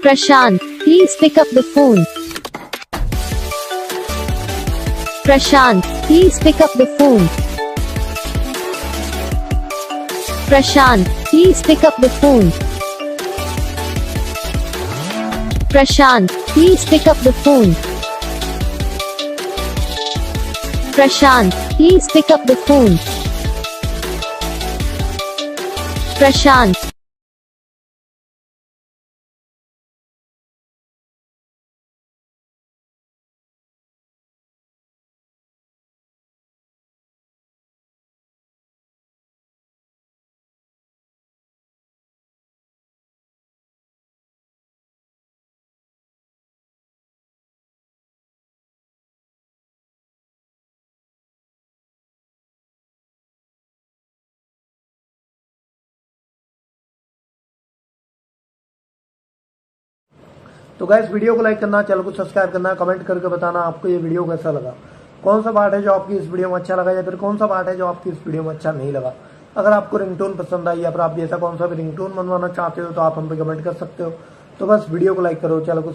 Prashant, please pick up the phone. Prashant, please pick up the phone. Prashant, please pick up the phone. Prashant, please pick up the phone. Prashant, please pick up the phone. Prashant. तो guys video को like करना, channel को subscribe करना, comment करके बताना आपको ये video कैसा लगा, कौन सा पार्ट है जो आपकी इस वीडियो में अच्छा लगा या फिर कौन सा पार्ट है जो आपकी इस वीडियो में अच्छा नहीं लगा। अगर आपको रिंगटोन पसंद आई या फिर आप जैसा कौन सा भी रिंगटोन बनवाना चाहते हो तो आप हम पे कमेंट कर सकते हो। तो बस वीडियो को लाइक करो, चैनल को